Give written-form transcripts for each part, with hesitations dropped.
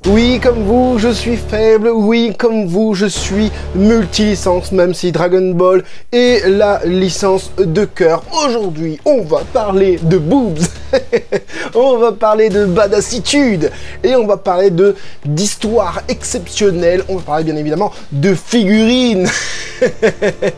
Oui, comme vous, je suis faible. Oui, comme vous, je suis multi-licence, même si Dragon Ball est la licence de cœur. Aujourd'hui, on va parler de boobs, on va parler de badassitude, et on va parler d'histoires exceptionnelles. On va parler bien évidemment de figurines.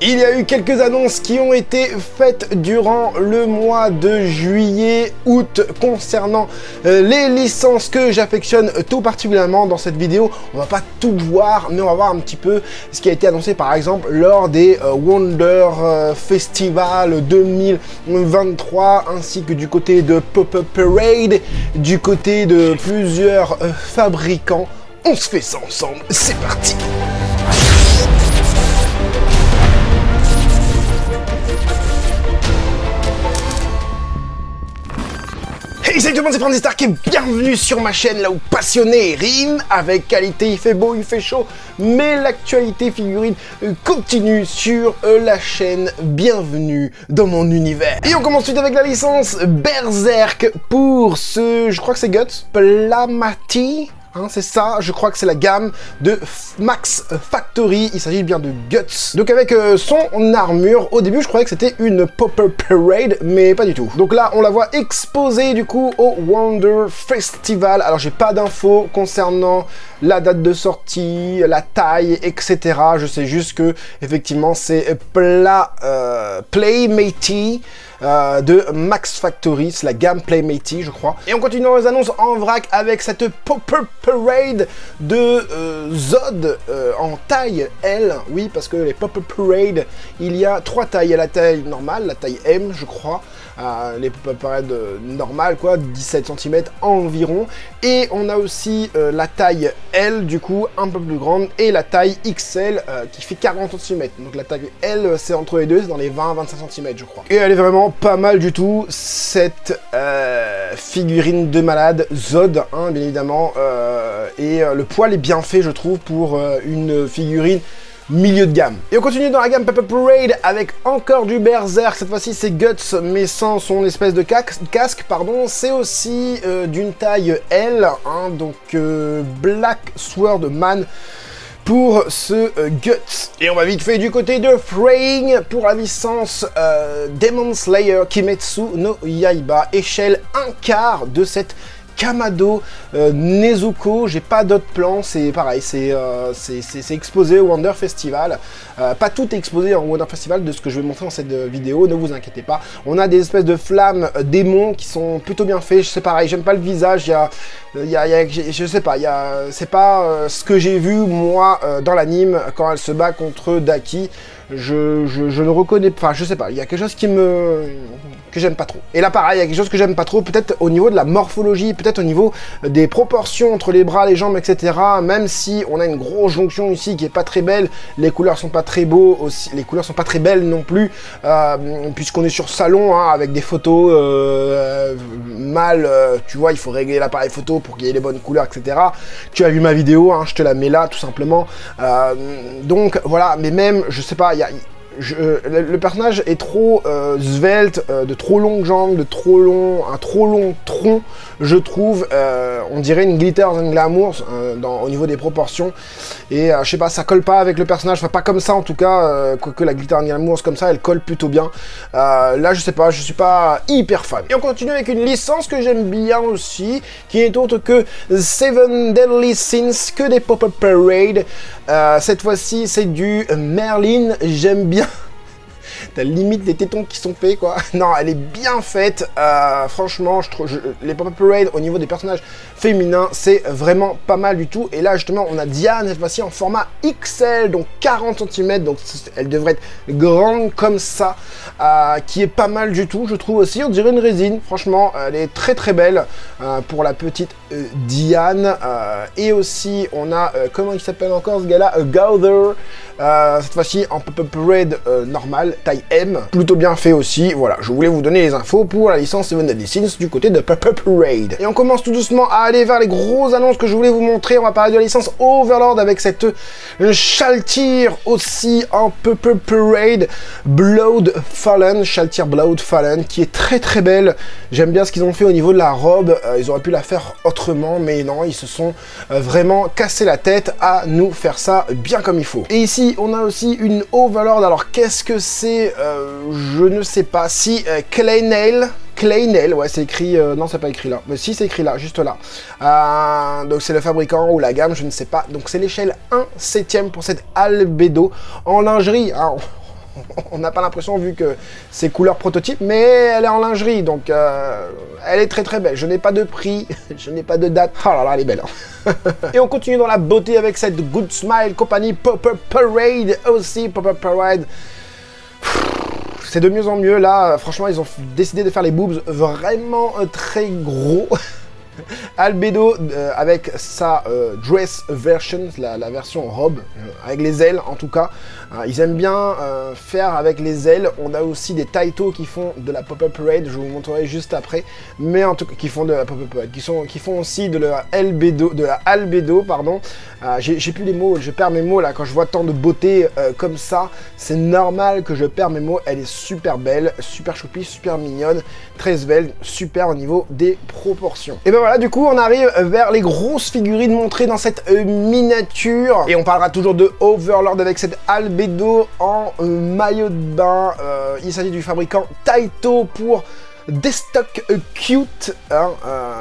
Il y a eu quelques annonces qui ont été faites durant le mois de juillet-août concernant les licences que j'affectionne tout particulièrement dans cette vidéo. On va pas tout voir, mais on va voir un petit peu ce qui a été annoncé par exemple lors des Wonder Festival 2023, ainsi que du côté de Pop-Up Parade, du côté de plusieurs fabricants. On se fait ça ensemble, c'est parti! Hey, salut tout le monde, c'est Franzy Stark et bienvenue sur ma chaîne là où passionné rime avec qualité, il fait beau, il fait chaud, mais l'actualité figurine continue sur la chaîne. Bienvenue dans mon univers. Et on commence tout de suite avec la licence Berserk pour ce, je crois que c'est Guts, Plamati. Hein, c'est ça, je crois que c'est la gamme de Max Factory, il s'agit bien de Guts. Donc avec son armure, au début je croyais que c'était une Popper Parade, mais pas du tout. Donc là on la voit exposée du coup au Wonder Festival. Alors j'ai pas d'infos concernant la date de sortie, la taille, etc. Je sais juste que effectivement c'est Playmatey de Max Factory, c'est la gamme Playmatey je crois. Et on continue dans les annonces en vrac avec cette Popper Parade de Zod en taille L. Oui, parce que les Popper Parade, il y a trois tailles. Il y a la taille normale, la taille M je crois, les Popper Parade normales quoi, 17 cm environ. Et on a aussi la taille L du coup, un peu plus grande, et la taille XL qui fait 40 cm. Donc la taille L c'est entre les deux, c'est dans les 20-25 cm je crois. Et elle est vraiment pas mal du tout, cette figurine de malade, Zod, hein, bien évidemment, et le poil est bien fait, je trouve, pour une figurine milieu de gamme. Et on continue dans la gamme Pop-Up Parade avec encore du Berserk. Cette fois-ci c'est Guts, mais sans son espèce de casque, pardon. C'est aussi d'une taille L, hein, donc Black Sword Man pour ce Guts. Et on va vite fait du côté de Fraying pour la licence Demon Slayer Kimetsu no Yaiba, échelle 1/4 de cette Kamado Nezuko. J'ai pas d'autres plans, c'est pareil, c'est exposé au Wonder Festival. Pas tout est exposé en Wonder Festival de ce que je vais montrer dans cette vidéo, ne vous inquiétez pas. On a des espèces de flammes démons qui sont plutôt bien faits. C'est pareil, j'aime pas le visage, je sais pas, c'est pas ce que j'ai vu moi dans l'anime quand elle se bat contre Daki. Je ne reconnais pas, enfin je sais pas, il y a quelque chose que j'aime pas trop. Et là pareil, il y a quelque chose que j'aime pas trop, peut-être au niveau de la morphologie, peut-être au niveau des proportions entre les bras, les jambes, etc. Même si on a une grosse jonction ici qui est pas très belle, les couleurs sont pas très beaux aussi, les couleurs sont pas très belles non plus, puisqu'on est sur salon, hein, avec des photos mal, tu vois, il faut régler l'appareil photo pour qu'il y ait les bonnes couleurs, etc. Tu as vu ma vidéo, hein, je te la mets là tout simplement. Donc voilà, mais même, je sais pas, le personnage est trop svelte, de trop longues jambes, un trop long tronc, je trouve. On dirait une Glitter and Glamour au niveau des proportions. Et je sais pas, ça colle pas avec le personnage, enfin pas comme ça en tout cas, quoique la Glitter and Glamour comme ça, elle colle plutôt bien. Là je sais pas, je suis pas hyper fan. Et on continue avec une licence que j'aime bien aussi, qui est autre que Seven Deadly Sins, que des Pop-Up Parade. Cette fois-ci c'est du Merlin, j'aime bien. T'as limite des tétons qui sont faits quoi. Non, elle est bien faite. Franchement, je trouve les Pop-Up Parade au niveau des personnages féminins, c'est vraiment pas mal du tout. Et là justement, on a Diane cette fois-ci en format XL, donc 40 cm, donc elle devrait être grande comme ça, qui est pas mal du tout, je trouve aussi. On dirait une résine. Franchement, elle est très très belle pour la petite Diane. Et aussi, on a comment il s'appelle encore ce gars-là, Gowther. cette fois-ci en Pop-Up Parade normal, taille M, plutôt bien fait aussi. Voilà, je voulais vous donner les infos pour la licence Seven Deadly Sins du côté de Pop-Up Parade. Et on commence tout doucement à aller vers les grosses annonces que je voulais vous montrer. On va parler de la licence Overlord avec cette Shaltyr aussi en Pop-Up Parade, Blood Fallen, Shaltyr Blood Fallen, qui est très très belle. J'aime bien ce qu'ils ont fait au niveau de la robe, ils auraient pu la faire autrement, mais non, ils se sont vraiment cassé la tête à nous faire ça bien comme il faut. Et ici, on a aussi une Overlord. Alors, qu'est-ce que c'est? Je ne sais pas. Si, Claynail, ouais, c'est écrit... non, c'est pas écrit là. Mais si, c'est écrit là, juste là. Donc, c'est le fabricant ou la gamme, je ne sais pas. Donc, c'est l'échelle 1/7 pour cette Albedo en lingerie. Hein. On n'a pas l'impression, vu que c'est couleur prototype, mais elle est en lingerie, donc elle est très très belle. Je n'ai pas de prix, je n'ai pas de date. Oh là là, elle est belle. Hein. Et on continue dans la beauté avec cette Good Smile Company Pop-Up Parade aussi. Pop-Up Parade. C'est de mieux en mieux, là. Franchement, ils ont décidé de faire les boobs vraiment très gros. Albedo avec sa dress version, la version robe, avec les ailes en tout cas. Ils aiment bien faire avec les ailes. On a aussi des Taito qui font de la Pop-Up Parade, je vous montrerai juste après. Mais en tout cas, qui font de la Pop-Up Parade, qui font aussi de la Albedo, pardon. J'ai plus les mots, je perds mes mots là quand je vois tant de beauté comme ça. C'est normal que je perds mes mots. Elle est super belle, super choupie, super mignonne, très belle, super au niveau des proportions. Et ben voilà, du coup on arrive vers les grosses figurines montrées dans cette miniature. Et on parlera toujours de Overlord avec cette Albedo en maillot de bain. Il s'agit du fabricant Taito pour Destock Cute, hein,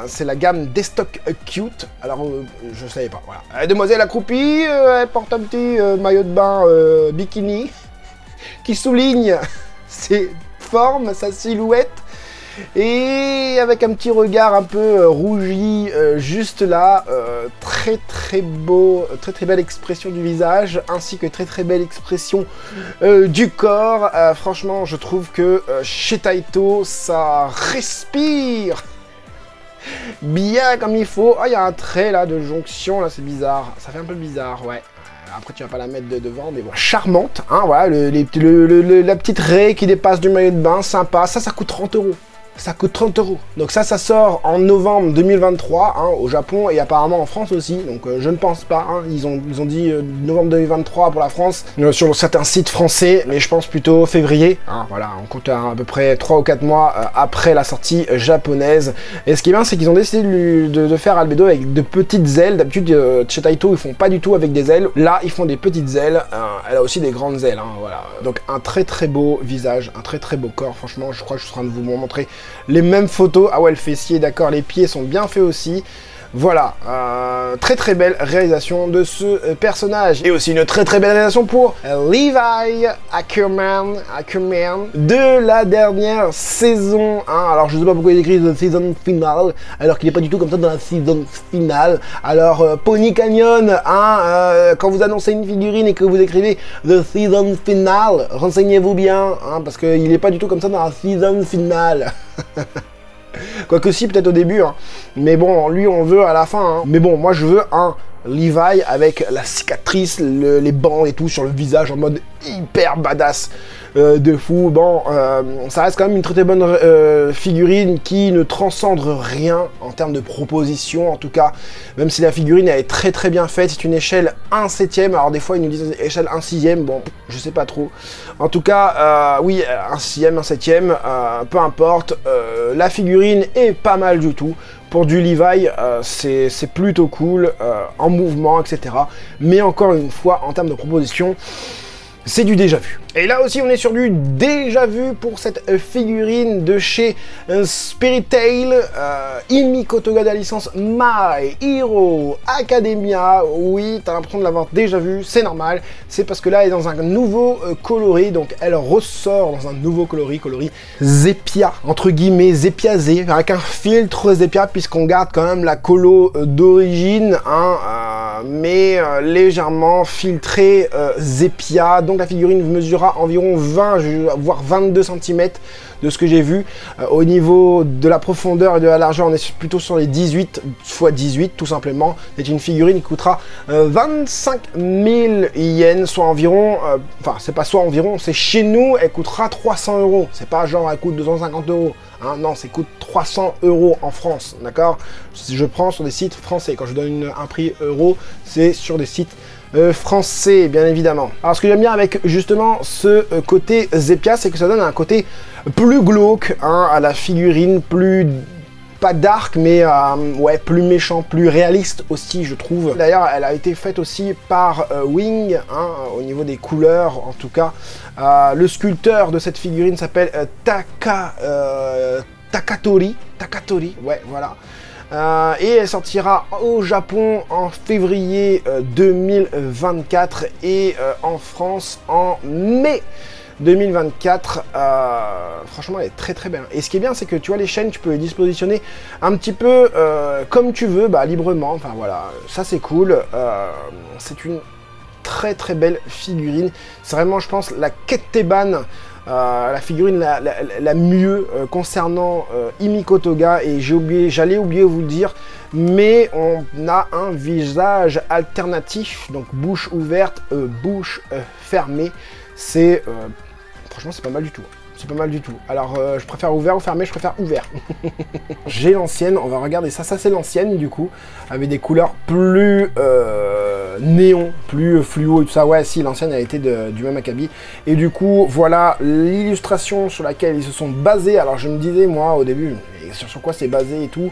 c'est la gamme Destock Cute. Alors je savais pas, voilà. Demoiselle accroupie, elle porte un petit maillot de bain bikini qui souligne ses formes, sa silhouette. Et avec un petit regard un peu rougi juste là, très très beau, très belle expression du visage, ainsi que très belle expression du corps. Franchement, je trouve que chez Taito, ça respire bien comme il faut. Ah, il y a un trait là de jonction, là c'est bizarre, ça fait un peu bizarre, ouais. Après, tu vas pas la mettre devant, mais voilà. Charmante, hein, voilà, la petite raie qui dépasse du maillot de bain, sympa. Ça coûte 30 €. Ça coûte 30 €. Donc ça sort en novembre 2023 hein, au Japon et apparemment en France aussi. Donc je ne pense pas. Hein, ils ont dit novembre 2023 pour la France sur certains sites français, mais je pense plutôt février. Hein, voilà, on compte à peu près 3 ou 4 mois après la sortie japonaise. Et ce qui est bien, c'est qu'ils ont décidé de faire Albedo avec de petites ailes. D'habitude, chez Taito, ils font pas du tout avec des ailes. Là, ils font des petites ailes. Elle a aussi des grandes ailes. Hein, voilà. Donc un très beau visage, un très beau corps. Franchement, je crois que je suis en train de vous montrer les mêmes photos. Ah ouais, le fessier, d'accord, les pieds sont bien faits aussi. Voilà, très belle réalisation de ce personnage. Et aussi une très belle réalisation pour Levi Ackerman de la dernière saison. Hein. Alors je sais pas pourquoi il écrit The Season Finale, alors qu'il n'est pas du tout comme ça dans la saison finale. Alors Pony Canyon, hein, quand vous annoncez une figurine et que vous écrivez The Season Finale, renseignez-vous bien, hein, parce qu'il n'est pas du tout comme ça dans la saison finale. Quoique si, peut-être au début, hein. Mais bon, lui on veut à la fin, hein. Mais bon, moi je veux un Levi avec la cicatrice, les bandes et tout sur le visage en mode hyper badass de fou. Bon, ça reste quand même une très bonne figurine qui ne transcende rien en termes de proposition, en tout cas, même si la figurine elle est très bien faite. C'est une échelle 1/7, alors des fois ils nous disent échelle 1/6, bon, je sais pas trop. En tout cas, oui, 1/6, 1/7, peu importe, la figurine est pas mal du tout. Pour du Levi, c'est plutôt cool, en mouvement, etc. Mais encore une fois, en termes de proposition, c'est du déjà vu. Et là aussi, on est sur du déjà vu pour cette figurine de chez Spirit Tail, Himiko Toga de la licence My Hero Academia. Oui, t'as l'impression de l'avoir déjà vu, c'est normal. C'est parce que là, elle est dans un nouveau coloris, donc elle ressort dans un nouveau coloris Zepia, entre guillemets, Zepiazé, avec un filtre Zepia, puisqu'on garde quand même la colo d'origine, hein, mais légèrement filtré Zepia. Donc la figurine mesurera environ 20 voire 22 cm de ce que j'ai vu. Au niveau de la profondeur et de la largeur, on est plutôt sur les 18 x 18 tout simplement. C'est une figurine qui coûtera 25 000 yens, soit environ, enfin c'est pas soit environ, c'est chez nous, elle coûtera 300 €. C'est pas genre elle coûte 250 €. Hein, non, ça coûte 300 € en France, d'accord? Si je prends sur des sites français, quand je donne un prix euro, c'est sur des sites français, bien évidemment. Alors, ce que j'aime bien avec justement ce côté Zepia, c'est que ça donne un côté plus glauque hein, à la figurine, plus pas dark, mais ouais, plus méchant, plus réaliste aussi, je trouve. D'ailleurs, elle a été faite aussi par Wing, hein, au niveau des couleurs, en tout cas. Le sculpteur de cette figurine s'appelle Takatori, ouais, voilà. Et elle sortira au Japon en février 2024 et en France en mai 2024. Franchement, elle est très très bien. Et ce qui est bien, c'est que tu vois, les chaînes, tu peux les dispositionner un petit peu comme tu veux, bah, librement. Enfin voilà, ça c'est cool. C'est une très très belle figurine. C'est vraiment, je pense, la Ketteban. La figurine la mieux concernant Himiko Toga, et j'allais oublier vous le dire, mais on a un visage alternatif, donc bouche ouverte, bouche fermée. C'est franchement, c'est pas mal du tout. C'est pas mal du tout. Alors, je préfère ouvert ou fermé, je préfère ouvert. J'ai l'ancienne, on va regarder ça. Ça, c'est l'ancienne, du coup, avec des couleurs plus néon, plus fluo et tout ça. Ouais, si, l'ancienne a été du même acabit. Et du coup, voilà l'illustration sur laquelle ils se sont basés. Alors, je me disais, moi, au début, sur quoi c'est basé et tout.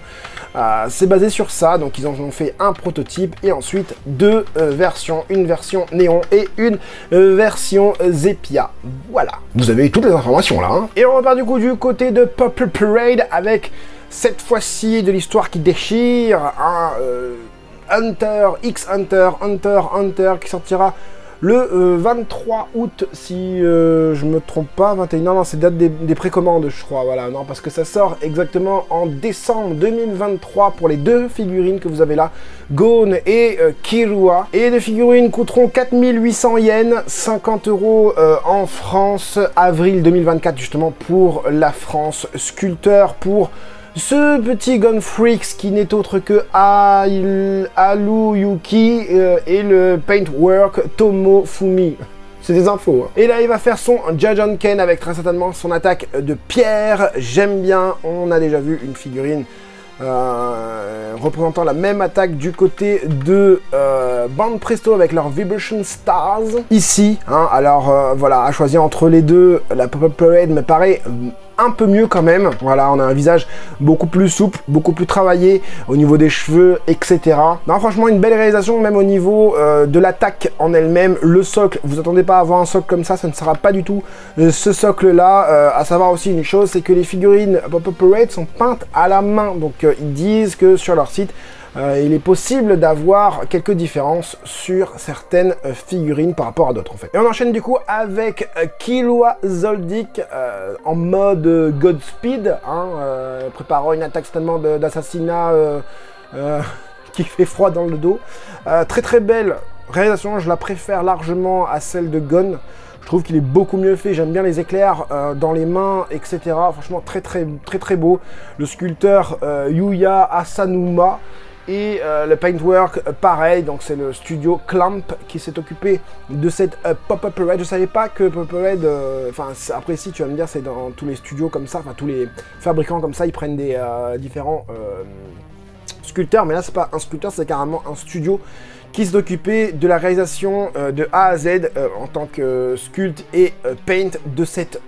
C'est basé sur ça, donc ils en ont fait un prototype et ensuite deux versions, une version néon et une version Zepia. Voilà, vous avez toutes les informations là. Hein. Et on repart du coup du côté de Purple Parade avec cette fois-ci de l'histoire qui déchire, un Hunter, X Hunter, Hunter qui sortira le 23 août, si je me trompe pas, 21, non, c'est date des précommandes, je crois, voilà, non, parce que ça sort exactement en décembre 2023 pour les deux figurines que vous avez là, Gon et Kirua. Et les figurines coûteront 4800 yens, 50 € en France, avril 2024, justement, pour la France. Sculpteur pour ce petit Gun Freaks qui n'est autre que Aluyuki et le Paintwork Tomofumi. C'est des infos. Hein. Et là, il va faire son Jajanken avec très certainement son attaque de pierre. J'aime bien. On a déjà vu une figurine représentant la même attaque du côté de Band Presto avec leur Vibration Stars. Ici, hein, alors voilà, à choisir entre les deux, la Pop-Up Parade me paraît un peu mieux quand même. Voilà, on a un visage beaucoup plus souple, beaucoup plus travaillé au niveau des cheveux, etc. Non, franchement, une belle réalisation, même au niveau de l'attaque en elle-même. Le socle, vous attendez pas à avoir un socle comme ça ne sera pas du tout ce socle-là. À savoir aussi une chose, c'est que les figurines Pop-Up Parade sont peintes à la main. Donc, ils disent que sur leur site, il est possible d'avoir quelques différences sur certaines figurines par rapport à d'autres en fait. Et on enchaîne du coup avec Killua Zoldyck en mode Godspeed, hein, préparant une attaque certainement d'assassinat qui fait froid dans le dos. Très très belle réalisation, je la préfère largement à celle de Gon. Je trouve qu'il est beaucoup mieux fait, j'aime bien les éclairs dans les mains, etc. Franchement très beau. Le sculpteur Yuya Asanuma. Et le Paintwork, pareil, donc c'est le studio Clamp qui s'est occupé de cette Pop-Up Parade. Je savais pas que Pop-Up Parade, enfin après si tu vas me dire c'est dans tous les studios comme ça, enfin tous les fabricants comme ça, ils prennent des différents sculpteurs, mais là c'est pas un sculpteur, c'est carrément un studio qui s'est occupé de la réalisation de A à Z en tant que sculpte et paint de cette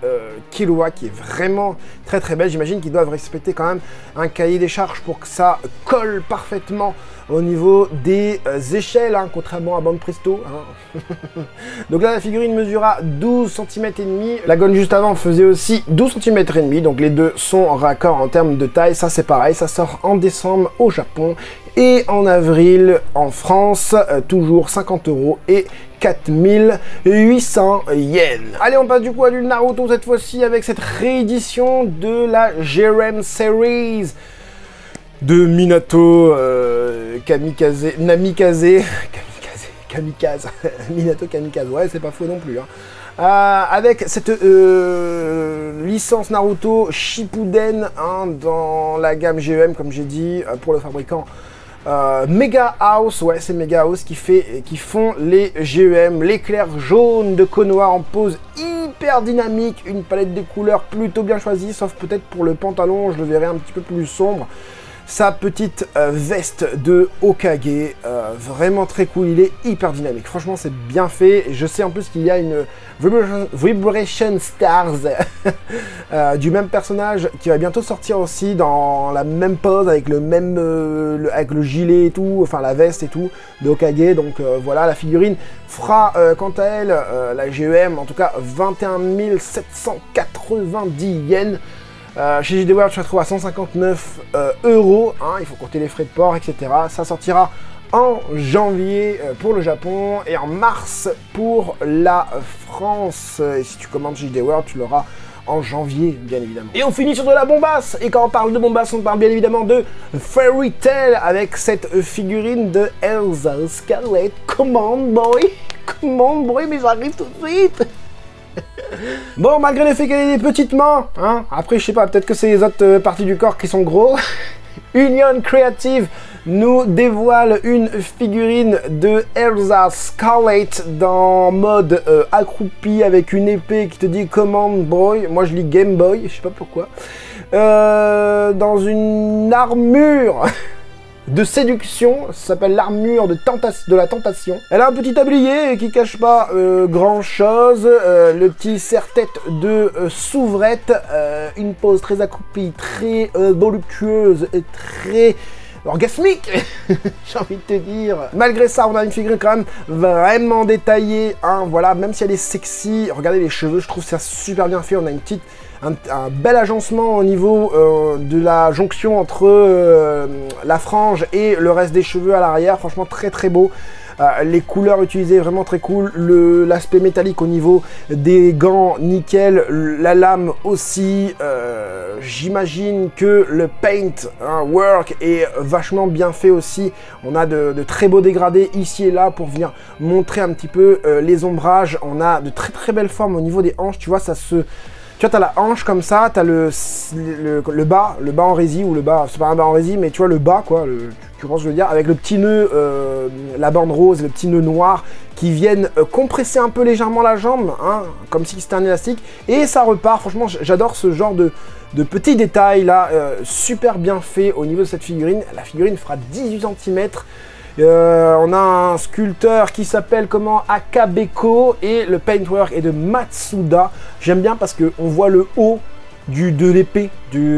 Killua qui est vraiment très belle. J'imagine qu'ils doivent respecter quand même un cahier des charges pour que ça colle parfaitement au niveau des échelles, hein, contrairement à Band Presto. Hein. Donc là, la figurine mesura 12 cm et demi. La Gon juste avant faisait aussi 12 cm et demi, donc les deux sont raccords en termes de taille. Ça, c'est pareil, ça sort en décembre au Japon et en avril en France, toujours 50 € et 4800 yens. Allez, on passe du coup à du Naruto cette fois-ci avec cette réédition de la Jerem Series de Minato Namikaze, Kamikaze. Minato Kamikaze, ouais, c'est pas faux non plus. Hein. Avec cette licence Naruto Shippuden hein, dans la gamme GEM, comme j'ai dit, pour le fabricant Mega House, ouais c'est Mega House qui font les GEM, l'éclair jaune de Konoha en pose hyper dynamique, une palette de couleurs plutôt bien choisie, sauf peut-être pour le pantalon, je le verrai un petit peu plus sombre. Sa petite veste de Hokage, vraiment très cool, il est hyper dynamique, franchement c'est bien fait, je sais en plus qu'il y a une Vibration Stars du même personnage qui va bientôt sortir aussi dans la même pose avec le même avec le gilet et tout, enfin la veste et tout de Hokage, donc voilà, la figurine fera quant à elle la GEM, en tout cas 21 790 yens. Chez JD World, je la trouve à 159 €, hein, il faut compter les frais de port, etc. Ça sortira en janvier pour le Japon et en mars pour la France. Et si tu commandes chez JD World, tu l'auras en janvier, bien évidemment. Et on finit sur de la bombasse. Et quand on parle de bombasse, on parle bien évidemment de Fairy Tail avec cette figurine de Elsa Scarlet. Come on, boy! Come on, boy, mais j'arrive tout de suite! Bon, malgré le fait qu'elle ait des petites mains, hein, après je sais pas, peut-être que c'est les autres parties du corps qui sont gros, Union Creative nous dévoile une figurine de Elsa Scarlet dans mode accroupi avec une épée qui te dit Command Boy, moi je lis Game Boy, je sais pas pourquoi, dans une armure de séduction, ça s'appelle l'armure de la tentation. Elle a un petit tablier qui cache pas grand chose, le petit serre-tête de souvrette, une pose très accroupie, très voluptueuse et très orgasmique, j'ai envie de te dire. Malgré ça, on a une figurine quand même vraiment détaillée, hein, voilà, même si elle est sexy, regardez les cheveux, je trouve ça super bien fait, on a une petite... Un bel agencement au niveau de la jonction entre la frange et le reste des cheveux à l'arrière, franchement très très beau. Les couleurs utilisées vraiment très cool, l'aspect métallique au niveau des gants nickel, la lame aussi, j'imagine que le paint work est vachement bien fait aussi, on a de très beaux dégradés ici et là pour venir montrer un petit peu les ombrages, on a de très très belles formes au niveau des hanches, tu vois ça se... Tu vois, t'as la hanche comme ça, t'as le bas en rési, ou le bas, c'est pas un bas en rési, mais tu vois le bas, quoi, tu vois ce que je veux dire, avec le petit nœud, la bande rose, le petit nœud noir, qui viennent compresser un peu légèrement la jambe, hein, comme si c'était un élastique, et ça repart, franchement, j'adore ce genre de petits détails, là, super bien fait au niveau de cette figurine. La figurine fera 18 cm, on a un sculpteur qui s'appelle comment Akabeko et le paintwork est de Matsuda. J'aime bien parce que on voit le haut de l'épée,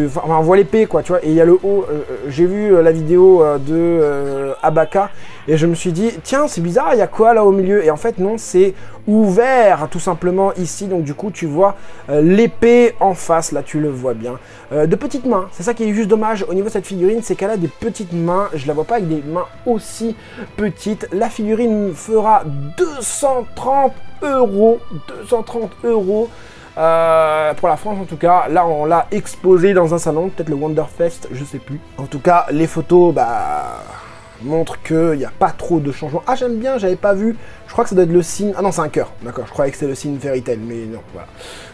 enfin on voit l'épée quoi, tu vois, et il y a le haut. J'ai vu la vidéo de Abaka et je me suis dit tiens c'est bizarre, il y a quoi là au milieu? Et en fait non, c'est ouvert tout simplement ici, donc du coup tu vois l'épée en face, là tu le vois bien. De petites mains, c'est ça qui est juste dommage au niveau de cette figurine, c'est qu'elle a des petites mains, je la vois pas avec des mains aussi petites. La figurine fera 230 €, 230 €. Pour la France en tout cas, là on l'a exposé dans un salon, peut-être le Wonderfest, je sais plus. En tout cas, les photos montrent qu'il n'y a pas trop de changements. Ah j'aime bien, j'avais pas vu, je crois que ça doit être le signe, ah non c'est un cœur, d'accord, je croyais que c'était le signe Fairy Tail, mais non, voilà.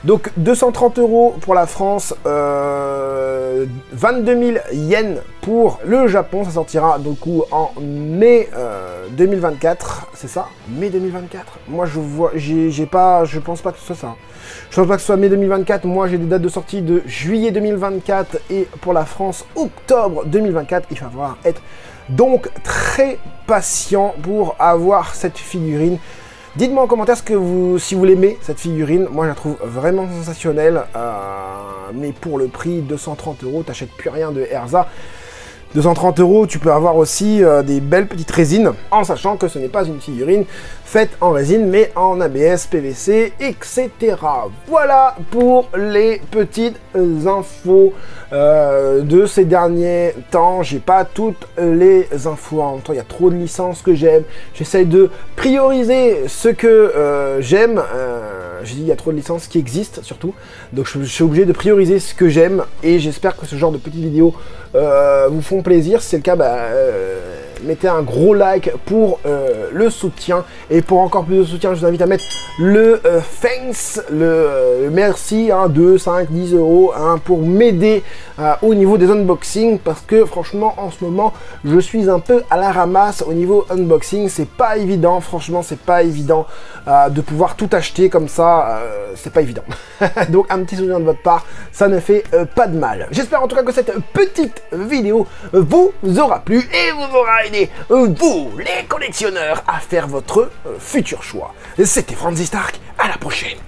Donc 230 € pour la France, 22 000 yens pour le Japon, ça sortira du coup en mai 2024, c'est ça? Mai 2024? Moi je vois, je pense pas que ce soit ça. Je pense pas que ce soit mai 2024, moi j'ai des dates de sortie de juillet 2024 et pour la France octobre 2024, il va falloir être donc très patient pour avoir cette figurine. Dites-moi en commentaire si vous l'aimez cette figurine, moi je la trouve vraiment sensationnelle, mais pour le prix 230 €, t'achètes plus rien de Erza. 230 €, tu peux avoir aussi des belles petites résines, en sachant que ce n'est pas une figurine faite en résine, mais en ABS, PVC, etc. Voilà pour les petites infos de ces derniers temps. J'ai pas toutes les infos en même temps, il y a trop de licences que j'aime. J'essaye de prioriser ce que j'aime. J'ai dit il y a trop de licences qui existent surtout, donc je suis obligé de prioriser ce que j'aime et j'espère que ce genre de petites vidéos vous font plaisir. Si c'est le cas, mettez un gros like pour le soutien. Et pour encore plus de soutien, je vous invite à mettre le thanks, le merci, 2, 5, 10 euros pour m'aider au niveau des unboxings. Parce que franchement, en ce moment, je suis un peu à la ramasse au niveau unboxing. C'est pas évident, franchement, c'est pas évident de pouvoir tout acheter comme ça. C'est pas évident. Donc un petit soutien de votre part, ça ne fait pas de mal. J'espère en tout cas que cette petite vidéo vous aura plu et vous aura aidé, vous les collectionneurs, à faire votre futur choix. C'était Franzy Stark, à la prochaine.